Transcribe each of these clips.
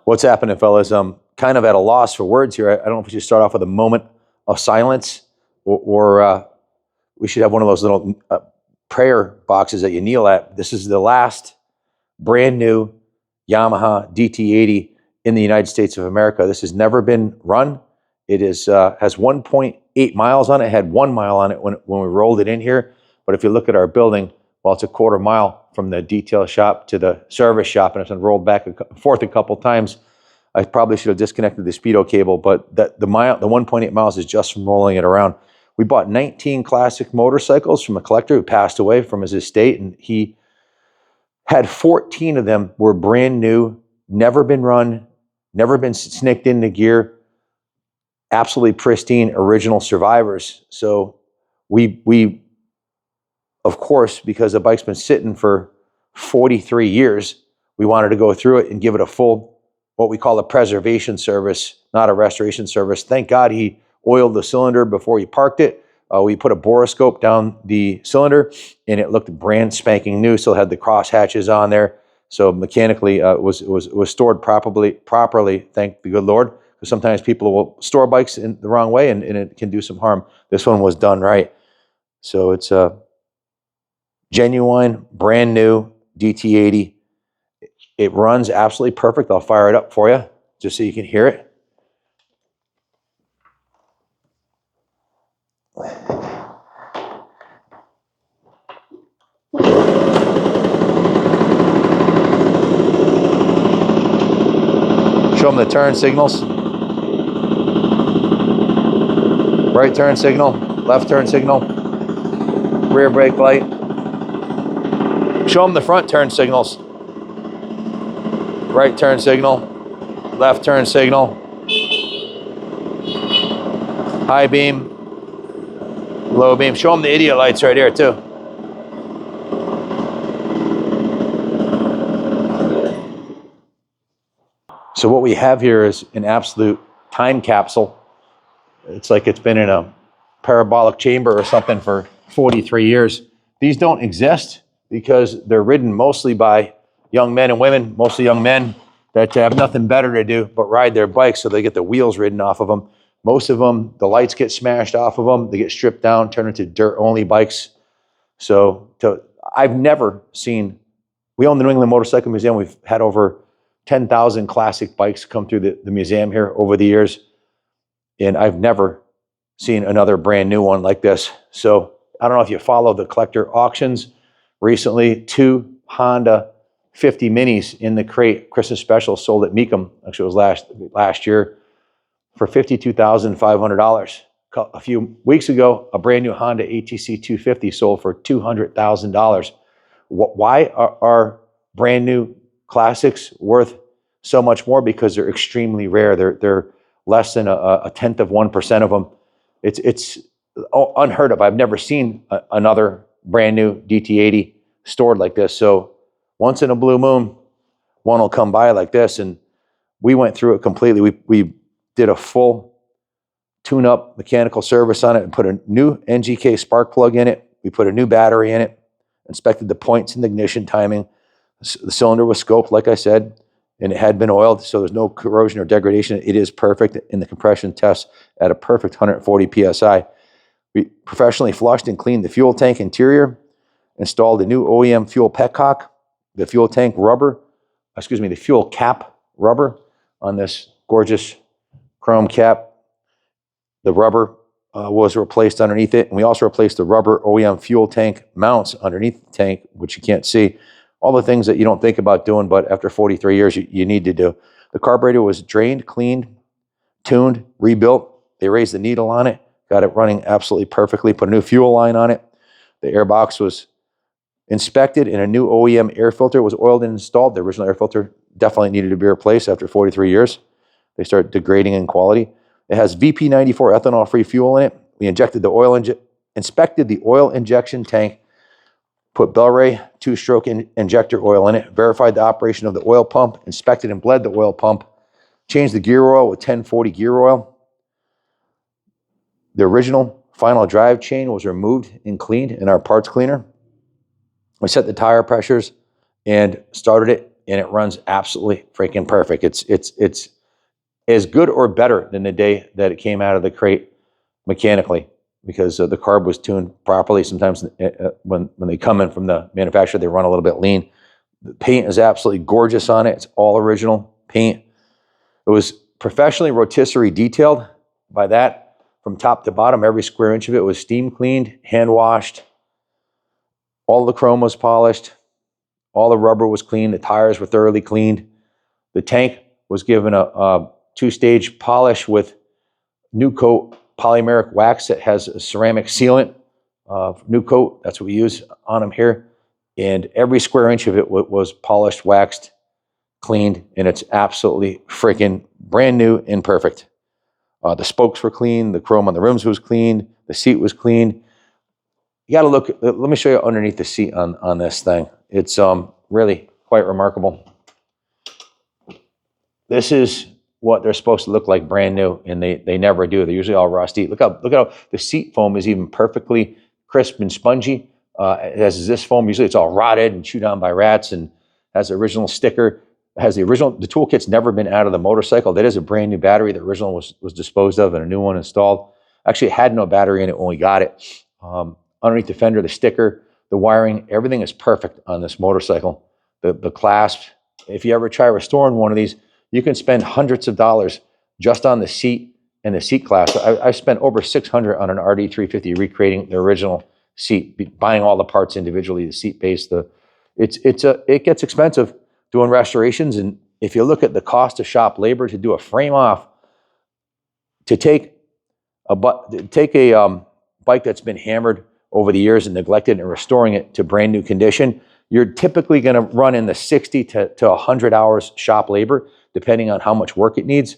What's happening, fellas? I'm kind of at a loss for words here. I don't know if we should start off with a moment of silence, or we should have one of those little prayer boxes that you kneel at. This is the last brand new Yamaha DT80 in the United States of America. This has never been run. It is has 1.8 miles on it. It had 1 mile on it when we rolled it in here. But if you look at our building, well, it's a quarter mile from the detail shop to the service shop, and it's been rolled back and forth a couple times. I probably should have disconnected the speedo cable, but the 1.8 miles is just from rolling it around. We bought 19 classic motorcycles from a collector who passed away from his estate, and he had 14 of them were brand new, never been run, never been snaked into gear, absolutely pristine, original survivors. So we of course, because the bike's been sitting for 43 years, we wanted to go through it and give it a full, what we call a preservation service, not a restoration service. Thank God he oiled the cylinder before he parked it. We put a borescope down the cylinder and it looked brand spanking new. Still had the cross hatches on there. So mechanically it was stored properly, thank the good Lord. Because sometimes people will store bikes in the wrong way and it can do some harm. This one was done right. So it's a genuine, brand new DT80. It runs absolutely perfect. I'll fire it up for you just so you can hear it. Show them the turn signals. Right turn signal, left turn signal, rear brake light. Show them the front turn signals. Right turn signal, left turn signal, high beam, low beam. Show them the idiot lights right here too. So what we have here is an absolute time capsule. It's like it's been in a parabolic chamber or something for 43 years. These don't exist because they're ridden mostly by young men and women, mostly young men that have nothing better to do but ride their bikes, so they get the wheels ridden off of them. Most of them, the lights get smashed off of them. They get stripped down, turned into dirt-only bikes. So I've never seen, we own the New England Motorcycle Museum. We've had over 10,000 classic bikes come through the museum here over the years. And I've never seen another brand new one like this. So I don't know if you follow the collector auctions. Recently, 2 Honda 50 minis in the crate, Christmas special, sold at Meekum. Actually, it was last year for $52,500. A few weeks ago, a brand new Honda ATC 250 sold for $200,000. Why are brand new classics worth so much more? Because they're extremely rare. They're less than a tenth of 1% of them. It's unheard of. I've never seen another brand new DT80 stored like this. So once in a blue moon, one will come by like this, and we went through it completely. We did a full tune-up mechanical service on it and put a new NGK Spark Plug in it. We put a new battery in it, inspected the points and ignition timing. The cylinder was scoped, like I said, and it had been oiled, so there's no corrosion or degradation. It is perfect in the compression test at a perfect 140 PSI. We professionally flushed and cleaned the fuel tank interior, installed a new OEM Fuel Petcock, the fuel tank rubber, the fuel cap rubber on this gorgeous chrome cap. The rubber was replaced underneath it, and we also replaced the rubber OEM fuel tank mounts underneath the tank, which you can't see. All the things that you don't think about doing, but after 43 years, you need to do. The carburetor was drained, cleaned, tuned, rebuilt. They raised the needle on it, got it running absolutely perfectly, put a new fuel line on it. The airbox was inspected, and a new OEM air filter was oiled and installed. The original air filter definitely needed to be replaced after 43 years. They start degrading in quality. It has VP94 ethanol-free fuel in it. We injected the oil, inspected the oil injection tank, put Bel-Ray 2-stroke injector oil in it, verified the operation of the oil pump, inspected and bled the oil pump, changed the gear oil with 1040 gear oil. The original final drive chain was removed and cleaned in our parts cleaner. We set the tire pressures and started it and it runs absolutely freaking perfect. It's as good or better than the day that it came out of the crate mechanically, because the carb was tuned properly. Sometimes when they come in from the manufacturer, they run a little bit lean. The paint is absolutely gorgeous on it. It's all original paint. It was professionally rotisserie detailed. By that, from top to bottom, every square inch of it was steam cleaned, hand washed. All the chrome was polished. All the rubber was clean. The tires were thoroughly cleaned. The tank was given a two-stage polish with new coat polymeric wax that has a ceramic sealant. New coat, that's what we use on them here. And every square inch of it was polished, waxed, cleaned, and it's absolutely freaking brand new and perfect. The spokes were clean. The chrome on the rims was clean. The seat was clean. You got to look. Let me show you underneath the seat on this thing. It's really quite remarkable. This is what they're supposed to look like brand new, and they never do. They're usually all rusty. Look how the seat foam is even perfectly crisp and spongy. As is this foam. Usually it's all rotted and chewed on by rats, and has the original sticker. Has the toolkit's never been out of the motorcycle. That is a brand new battery. The original was disposed of and a new one installed. Actually, it had no battery in it when we got it. Underneath the fender, the sticker, the wiring, everything is perfect on this motorcycle. The clasp. If you ever try restoring one of these, you can spend hundreds of dollars just on the seat and the seat clasp. I spent over $600 on an RD350 recreating the original seat, buying all the parts individually, the seat base. It gets expensive doing restorations, and if you look at the cost of shop labor to do a frame off, to take a bike that's been hammered over the years and neglected and restoring it to brand new condition, you're typically going to run in the 60 to 100 hours shop labor, depending on how much work it needs.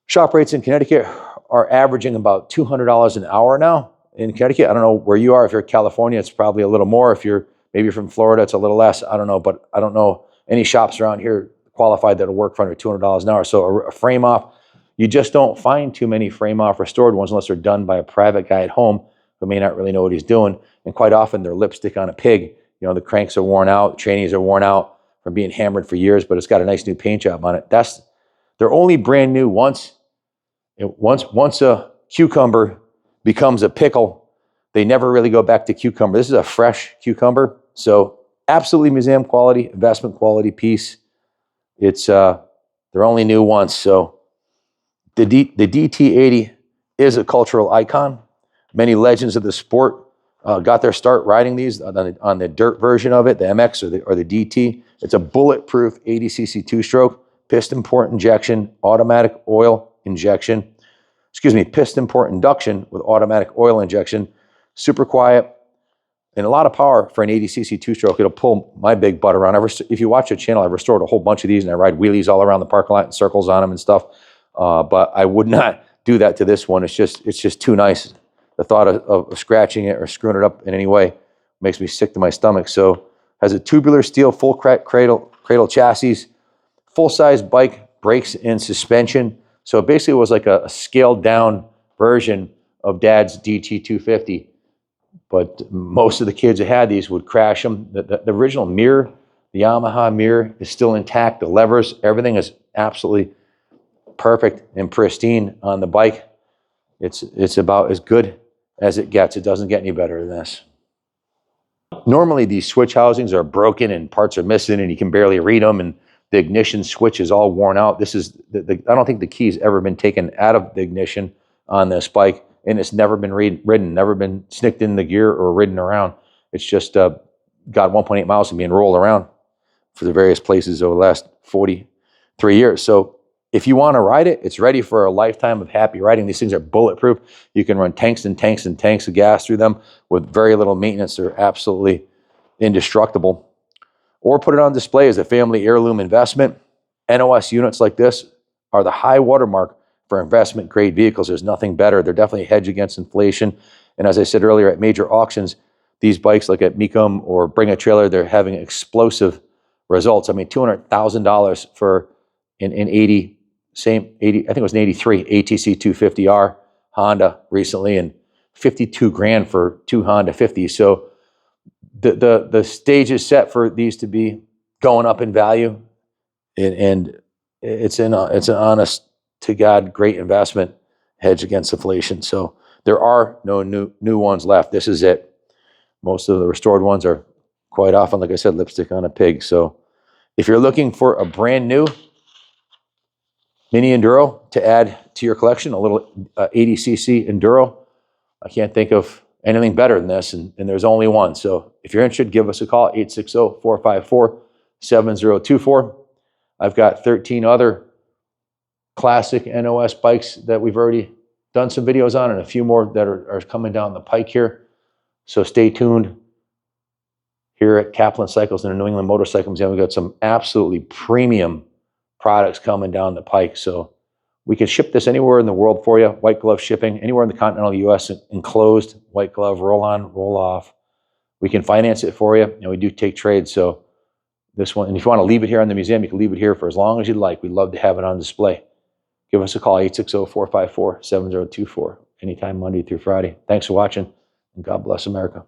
Shop rates in Connecticut are averaging about $200 an hour now. In Connecticut, I don't know where you are. If you're in California, it's probably a little more. If you're maybe from Florida, it's a little less. I don't know, but I don't know any shops around here qualified that'll work for under $200 an hour. So a frame off, you just don't find too many frame off restored ones unless they're done by a private guy at home who may not really know what he's doing. And quite often they're lipstick on a pig. You know, the cranks are worn out, the trannies are worn out from being hammered for years, but it's got a nice new paint job on it. They're only brand new once a cucumber becomes a pickle. They never really go back to cucumber. This is a fresh cucumber. So absolutely museum quality, investment quality piece. It's they're only new once. So the DT80 is a cultural icon. Many legends of the sport got their start riding these on the dirt version of it, the MX or the DT. It's a bulletproof 80cc two-stroke, piston port injection, automatic oil injection. Piston port induction with automatic oil injection. Super quiet. And a lot of power for an 80cc two-stroke. It'll pull my big butt around. If you watch the channel, I've restored a whole bunch of these, and I ride wheelies all around the parking lot and circles on them and stuff. But I would not do that to this one. It's just too nice. The thought of scratching it or screwing it up in any way makes me sick to my stomach. So has a tubular steel full cradle chassis, full-size bike, brakes and suspension. So it basically was like a scaled down version of Dad's DT250. But most of the kids that had these would crash them. The original mirror, the Yamaha mirror, is still intact. The levers, everything is absolutely perfect and pristine on the bike. It's about as good as it gets. It doesn't get any better than this. Normally, these switch housings are broken and parts are missing, and you can barely read them, and the ignition switch is all worn out. This is I don't think the key's ever been taken out of the ignition on this bike. And it's never been ridden, never been snicked in the gear or ridden around. It's just got 1.8 miles and being rolled around for the various places over the last 43 years. So if you want to ride it, it's ready for a lifetime of happy riding. These things are bulletproof. You can run tanks and tanks and tanks of gas through them with very little maintenance. They're absolutely indestructible. Or put it on display as a family heirloom investment. NOS units like this are the high watermark for investment grade vehicles. There's nothing better. They're definitely a hedge against inflation. And as I said earlier, at major auctions, these bikes like at Mecum or Bring a Trailer, they're having explosive results. I mean, $200,000 for an 80, I think it was an 83 ATC 250R Honda recently, and 52 grand for two Honda 50s. So the stage is set for these to be going up in value, and it's an honest to God great investment hedge against inflation. So there are no new ones left. This is it. Most of the restored ones are quite often, like I said, lipstick on a pig. So if you're looking for a brand new mini Enduro to add to your collection, a little 80cc Enduro, I can't think of anything better than this, and there's only one. So if you're interested, give us a call, 860-454-7024. I've got 13 other classic NOS bikes that we've already done some videos on, and a few more that are coming down the pike here. So stay tuned. Here at Kaplan Cycles and the New England Motorcycle Museum, we've got some absolutely premium products coming down the pike. So we can ship this anywhere in the world for you. White glove shipping, anywhere in the continental US, enclosed, white glove, roll on, roll off. We can finance it for you, and we do take trades. So this one, and if you want to leave it here in the museum, you can leave it here for as long as you'd like. We'd love to have it on display. Give us a call, 860-454-7024, anytime Monday through Friday. Thanks for watching, and God bless America.